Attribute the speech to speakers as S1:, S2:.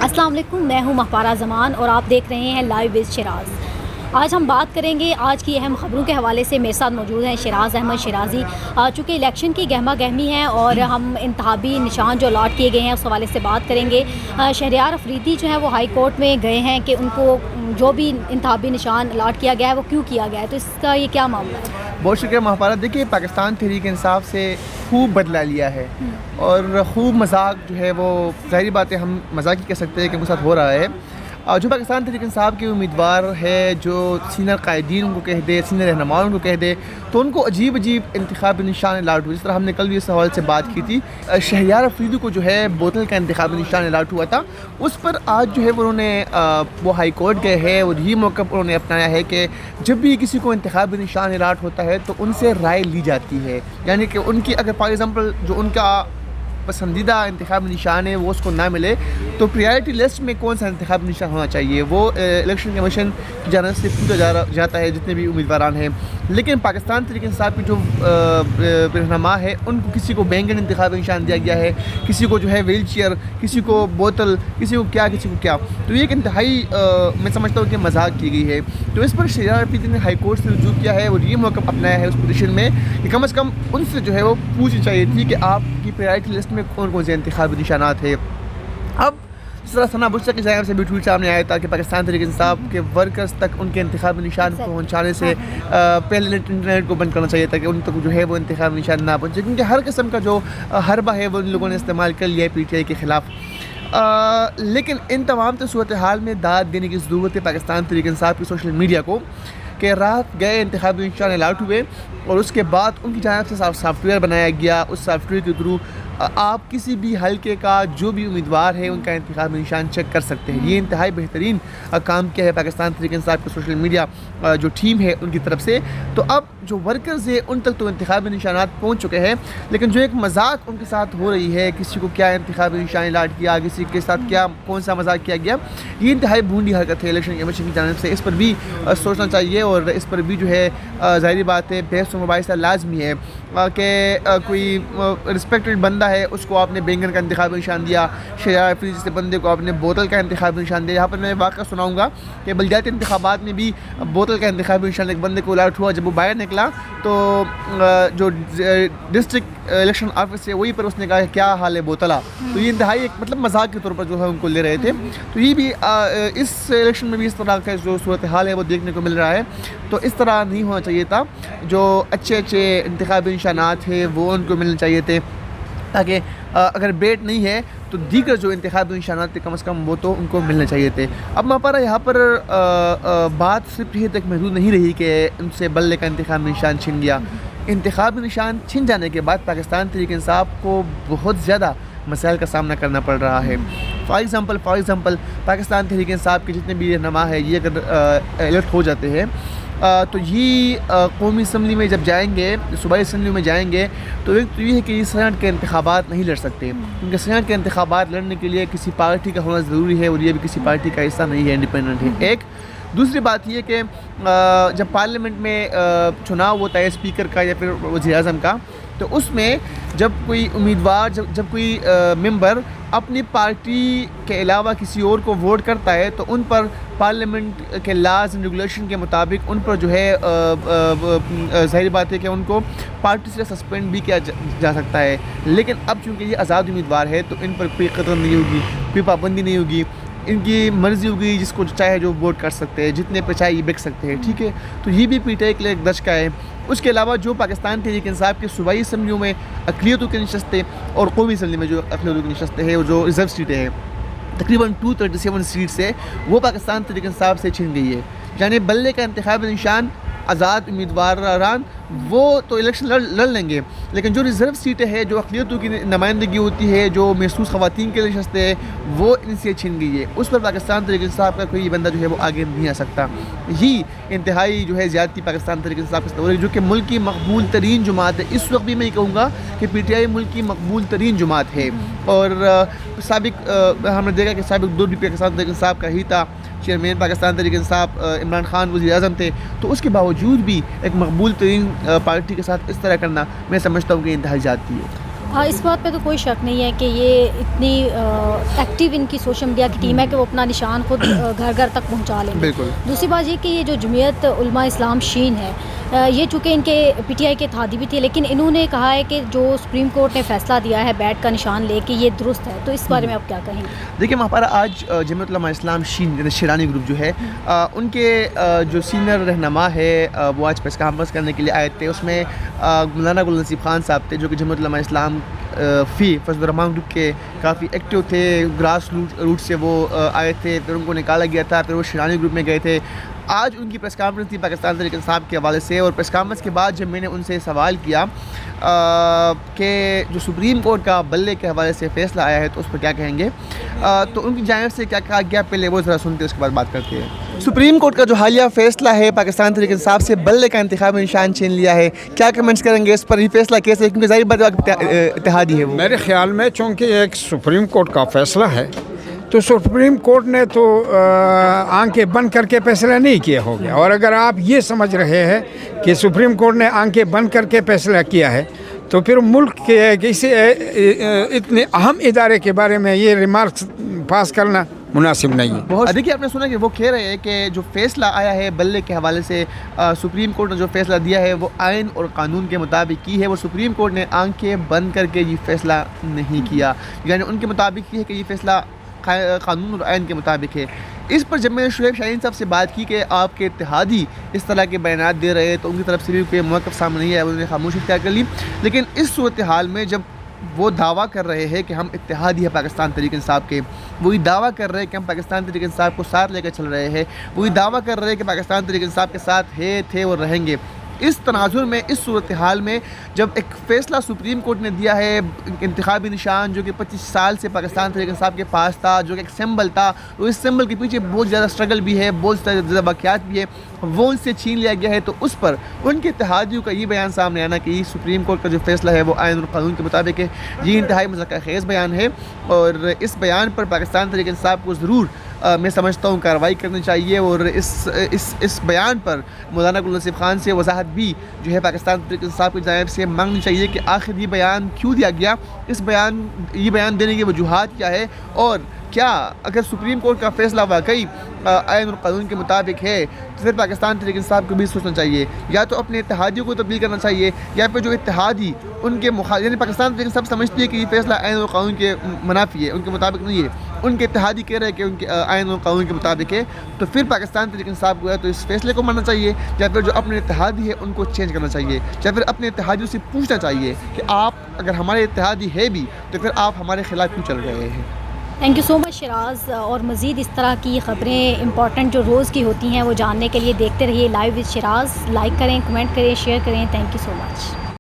S1: अस्सलाम वालेकुम, मैं हूँ महपारा ज़मान और आप देख रहे हैं लाइव विद शिराज। आज हम बात करेंगे आज की अहम खबरों के हवाले से। मेरे साथ मौजूद हैं शिराज अहमद शिराजी। चूँकि इलेक्शन की गहमा गहमी है और हम इंतखाबी निशान जो अलॉट किए गए हैं उस हवाले से बात करेंगे। शहरयार अफरीदी जो है वो हाई कोर्ट में गए हैं कि उनको जो भी इंतखाबी निशान अलॉट किया गया है वो क्यों किया गया है, तो इसका ये क्या मामला है?
S2: बहुत शुक्रिया महापारा। देखिए, पाकिस्तान तहरीक इंसाफ से खूब बदला लिया है और खूब मजाक जो है वो ज़ाहिर बात है हम मजाक ही कह सकते हैं कि उनके साथ हो रहा है। जो पाकिस्तान तहरीक इंसाफ के उम्मीदवार है, जो सीनियर कायदीन उनको कह दे, सीनियर रहनुमा उनको कह दे, तो उनको अजीब अजीब इंतखाबी निशान अलाट हुए। जिस तरह हमने कल भी इस हवाले से बात की थी, शहरयार अफरीदी को जो है बोतल का इंतखाबी निशान अलाट हुआ था। उस पर आज जो है उन्होंने वो हाई कोर्ट गए हैं और यही मौका उन्होंने अपनाया है कि जब भी किसी को इंतखाबी निशान अलाट होता है तो उनसे राय ली जाती है। यानी कि उनकी अगर फॉर एग्ज़ाम्पल जो उनका पसंदीदा इंतखाबी निशान है वो उसको ना मिले तो प्रायोरिटी लिस्ट में कौन सा इंतखाबी निशान होना चाहिए वो इलेक्शन कमीशन की जानिब से पूछा जाता है जितने भी उम्मीदवार हैं। लेकिन पाकिस्तान तहरीक इंसाफ की जो रहनुमा है उनको किसी को बैंगन इंतखाबी निशान दिया गया है, किसी को जो है व्हील चेयर, किसी को बोतल, किसी को क्या, किसी को क्या। तो ये एक इंतहाई मैं समझता हूँ कि मजाक की गई है। तो इस पर शहरयार अफरीदी ने हाई कोर्ट से रुजू किया है और ये मौका अपनाया है उस पोजीशन में कि कम से कम उनसे जो है वो पूछनी चाहिए थी कि आपकी प्रायोरिटी लिस्ट में कौन कौन से इंतखाबी निशानात है। अब जिस तरह सना बुशरा की जानिब से भी ट्वीट सामने आया था कि पाकिस्तान तहरीक इंसाफ के वर्कर्स तक उनके इंतखाबी निशान पहुँचाने से पहले इंटरनेट को बंद करना चाहिए था कि उन तक जो है वो इंतखाबी निशान ना पहुँचे, क्योंकि हर किस्म का जो हरबा है वो उन लोगों ने इस्तेमाल कर लिया है PTI के ख़िलाफ़। लेकिन इन तमाम तो सूरत हाल में दाद देने की ज़रूरत है पाकिस्तान तहरीक इंसाफ की सोशल मीडिया को कि रात गए इंतखाबी निशान अलाट हुए और उसके बाद उनकी जानिब से सॉफ्टवेयर बनाया गया। उस सॉफ्टवेयर के थ्रू आप किसी भी हल्के का जो भी उम्मीदवार है उनका इंतखाबी निशान चेक कर सकते हैं। ये इंतहाई बेहतरीन काम किया है पाकिस्तान तहरीक इंसाफ की सोशल मीडिया जो टीम है उनकी तरफ से। तो अब जो वर्कर्स है उन तक तो इंतखाबी निशानात पहुँच चुके हैं, लेकिन जो एक मजाक उनके साथ हो रही है, किसी को क्या इंतखाबी निशान अलाट किया, किसी के साथ क्या कौन सा मजाक किया गया, ये इंतहाई भूंडी हरकत है इलेक्शन कमीशन की जानिब से। इस पर भी सोचना चाहिए और इस पर भी जो है ज़ाहिर बात है बहस और मुबाहिसा लाजमी है कि कोई रिस्पेक्टेड बंदा है उसको आपने बैंगन का इंतखाबी निशान दिया, शहरयार अफरीदी जैसे बंदे को आपने बोतल का इंतखाबी निशान दिया। यहाँ पर मैं वाक़या सुनाऊँगा कि बल्दियाती इंतखाबात में भी बोतल का इंतखाबी निशान एक बंदे को अलाट हुआ। जब वो बाहर निकला तो जो डिस्ट्रिक्ट इलेक्शन ऑफिस है वहीं पर उसने कहा क्या हाल है बोतला। तो ये इंतहाई एक मतलब मजाक के तौर पर जो है उनको ले रहे थे। तो ये भी इस इलेक्शन में भी इस तरह का जो सूरत हाल है वो देखने को मिल रहा है। तो इस तरह नहीं होना चाहिए था। जो अच्छे अच्छे इंतखाबी निशानात है वो उनको मिलने चाहिए थे, ताकि अगर बेट नहीं है तो दीगर जो इंतखाबी निशानात थे कम से कम वो तो उनको मिलने चाहिए थे। अब महापारा यहाँ पर बात सिर्फ ये तक महदूद नहीं रही कि उनसे बल्ले का इंतखाबी निशान छिन गया। इंतखाबी निशान छिन जाने के बाद पाकिस्तान तहरीक इंसाफ को बहुत ज़्यादा मसाइल का सामना करना पड़ रहा है। फॉर एग्ज़ाम्पल पाकिस्तान तहरीक इंसाफ के जितने भी रहनुमा है ये अगर इलेक्ट हो जाते हैं तो ये कौमी असम्बली में जब जाएंगे, सूबाई असम्बली में जाएंगे तो एक तो ये है कि ये सेनेट के इंतखाबात नहीं लड़ सकते, क्योंकि सेनेट के इंतखाबात लड़ने के लिए किसी पार्टी का होना ज़रूरी है और ये भी किसी पार्टी का हिस्सा नहीं है, इंडिपेंडेंट है। एक दूसरी बात ये कि जब पार्लियामेंट में चुनाव होता है स्पीकर का या फिर वज़ीर-ए-आज़म का, तो उसमें जब कोई उम्मीदवार जब कोई मेंबर अपनी पार्टी के अलावा किसी और को वोट करता है तो उन पर पार्लियामेंट के लाज एंड रेगुलेशन के मुताबिक उन पर जो है ज़ाहिर बात है कि उनको पार्टी से सस्पेंड भी किया जा सकता है। लेकिन अब चूँकि ये आज़ाद उम्मीदवार है तो इन पर कोई कदर नहीं होगी, कोई पाबंदी नहीं होगी, इनकी मर्ज़ी होगी, जिसको चाहे जो वोट कर सकते हैं, जितने पे चाहे ये बिक सकते हैं। ठीक है, तो ये भी PTI के लिए एक दशका है। उसके अलावा जो पाकिस्तान तहरीक इंसाफ के सूबाई असम्बलियों में अक़लियतों की नशस्तें और कौमी असम्बली में जो अक़लियतों की नशस्तें हैं और जो रिज़र्व सीटें हैं तकरीबन 237 सीट्स है वो पाकिस्तान तहरीक इंसाफ से छिन गई है। यानी बल्ले का इंतखाबी निशान आज़ाद उम्मीदवारान वो तो इलेक्शन लड़ लेंगे, लेकिन जो रिज़र्व सीटें हैं, जो अक़लियतों की नुमाइंदगी होती है, जो महसूस ख़वातीन के लिए नशस्तें हैं वो इनसे छिन गई है। उस पर पाकिस्तान तहरीक इंसाफ का कोई बंदा जो है वो आगे नहीं आ सकता। यही इंतहाई जो है ज़्यादती पाकिस्तान तहरीक इंसाफ का है, जो कि मुल्क की मकबूल तरीन जमात है। इस वक्त भी मैं ये कहूँगा कि PTI मुल्क की मकबूल तरीन जमात है। और साबिक हमने देखा कि साबिक दौर भी पाकिस्तान तहरीक इंसाफ का ही था, चेयरमैन पाकिस्तान तहरीक इंसाफ इमरान खान वज़ीर-ए-आज़म थे। तो उसके बावजूद भी एक मकबूल तरीन पार्टी के साथ इस तरह करना मैं समझता हूँ कि इंतहाई ज़्यादती है।
S1: اس بات پہ تو کوئی شک نہیں ہے کہ یہ اتنی ایکٹیو ان کی سوشل میڈیا کی ٹیم ہے کہ وہ اپنا نشان خود گھر گھر تک پہنچا لیں گے.
S2: بالکل.
S1: دوسری بات یہ کہ یہ جو جمعیت علماء اسلام شین ہے یہ چونکہ ان کے پی ٹی آئی کے اتحادی بھی تھے، لیکن انہوں نے کہا ہے کہ جو سپریم کورٹ نے فیصلہ دیا ہے بیٹ کا نشان لے کے یہ درست ہے، تو اس بارے میں آپ کیا کہیں گے؟
S2: دیکھیں ہمارا آج جمعیت علماء اسلام شین شیرانی گروپ جو ہے ان کے جو سینئر رہنما ہے وہ آج پریس کانفرنس کرنے کے لیے آئے تھے. اس میں مولانا گل نصیب خان صاحب تھے جو کہ جمعیت علماء اسلام فی فضل الرحمان گروپ کے کافی ایکٹیو تھے، گراس روٹ سے وہ آئے تھے، پھر ان کو نکالا گیا تھا، پھر وہ شیرانی گروپ میں گئے تھے. آج ان کی پریس کانفرنس تھی پاکستان تحریک انصاف کے حوالے سے، اور پریس کانفرنس کے بعد جب میں نے ان سے سوال کیا کہ جو سپریم کورٹ کا بلے کے حوالے سے فیصلہ آیا ہے تو اس پر کیا کہیں گے، تو ان کی جانب سے کیا کہا گیا پہلے وہ ذرا سنتے اس کے بعد بات کرتے ہیں. سپریم کورٹ کا جو حالیہ فیصلہ ہے پاکستان تحریک انصاف سے بلے کا انتخابی نشان چھین لیا ہے، کیا کمنٹس کریں گے اس پر؟ یہ فیصلہ کیسے، کیونکہ ظاہر بات اتحادی ہے وہ.
S3: میرے خیال میں چونکہ ایک سپریم کورٹ کا فیصلہ ہے تو سپریم کورٹ نے تو آنکھیں بند کر کے فیصلہ نہیں کیا ہو گیا، اور اگر آپ یہ سمجھ رہے ہیں کہ سپریم کورٹ نے آنکھیں بند کر کے فیصلہ کیا ہے تو پھر ملک کے کسی اتنے اہم ادارے کے بارے میں یہ ریمارکس پاس کرنا مناسب نہیں ہے.
S2: دیکھیے آپ نے سنا کہ وہ کہہ رہے ہیں کہ جو فیصلہ آیا ہے بلے کے حوالے سے سپریم کورٹ نے جو فیصلہ دیا ہے وہ آئین اور قانون کے مطابق کی ہے، وہ سپریم کورٹ نے آنکھیں بند کر کے یہ فیصلہ نہیں کیا، یعنی ان کے مطابق یہ ہے کہ یہ فیصلہ قانون اور آئین کے مطابق ہے. اس پر جب میں نے شعیب شاہین صاحب سے بات کی کہ آپ کے اتحادی اس طرح کے بیانات دے رہے ہیں تو ان کی طرف سے بھی کوئی موقف سامنے نہیں ہے، انہوں نے خاموشی اختیار کر لی. لیکن اس صورتحال میں جب وہ دعویٰ کر رہے ہیں کہ ہم اتحادی ہیں پاکستان تحریک انصاف کے، وہی دعویٰ کر رہے ہیں کہ ہم پاکستان تحریک انصاف کو ساتھ لے کر چل رہے ہیں، وہی دعویٰ کر رہے ہیں کہ پاکستان تحریک انصاف کے ساتھ تھے اور رہیں گے، اس تناظر میں اس صورتحال میں جب ایک فیصلہ سپریم کورٹ نے دیا ہے انتخابی نشان جو کہ 25 سال سے پاکستان تحریک انصاف کے پاس تھا، جو کہ ایک سمبل تھا، تو اس سمبل کے پیچھے بہت زیادہ سٹرگل بھی ہے، بہت زیادہ واقعات بھی ہے، وہ ان سے چھین لیا گیا ہے. تو اس پر ان کے اتحادیوں کا یہ بیان سامنے آنا کہ یہ سپریم کورٹ کا جو فیصلہ ہے وہ آئین اور قانون کے مطابق ہے، یہ انتہائی مذاکرہ خیز بیان ہے. اور اس بیان پر پاکستان تحریک انصاف کو ضرور میں سمجھتا ہوں کارروائی کرنی چاہیے، اور اس بیان پر مولانا گل نصیب خان سے وضاحت بھی جو ہے پاکستان تحریک انصاف کی جانب سے مانگنی چاہیے کہ آخر یہ بیان کیوں دیا گیا، یہ بیان دینے کی وجوہات کیا ہے، اور کیا اگر سپریم کورٹ کا فیصلہ واقعی آئین اور قانون کے مطابق ہے تو پھر پاکستان تحریک انصاف کو بھی سوچنا چاہیے، یا تو اپنے اتحادیوں کو تبدیل کرنا چاہیے، یا پھر جو اتحادی ان کے یعنی پاکستان تحریک انصاف سمجھتی ہے کہ یہ فیصلہ آئین اور قانون کے منافی ہے، ان کے مطابق نہیں ہے، ان کے اتحادی کہہ رہے ہیں کہ ان کے آئین اور قانون کے مطابق ہے، تو پھر پاکستان تحریک انصاف کو ہے تو اس فیصلے کو ماننا چاہیے، یا پھر جو اپنے اتحادی ہے ان کو چینج کرنا چاہیے، یا پھر اپنے اتحادیوں سے پوچھنا چاہیے کہ آپ اگر ہمارے اتحادی ہے بھی تو پھر آپ ہمارے خلاف کیوں چل رہے ہیں.
S1: تھینک یو سو مچ شیراز، اور مزید اس طرح کی خبریں امپورٹنٹ جو روز کی ہوتی ہیں وہ جاننے کے لیے دیکھتے رہیے لائیو وتھ شیراز. لائک کریں، کمنٹ کریں، شیئر کریں. Thank you so much.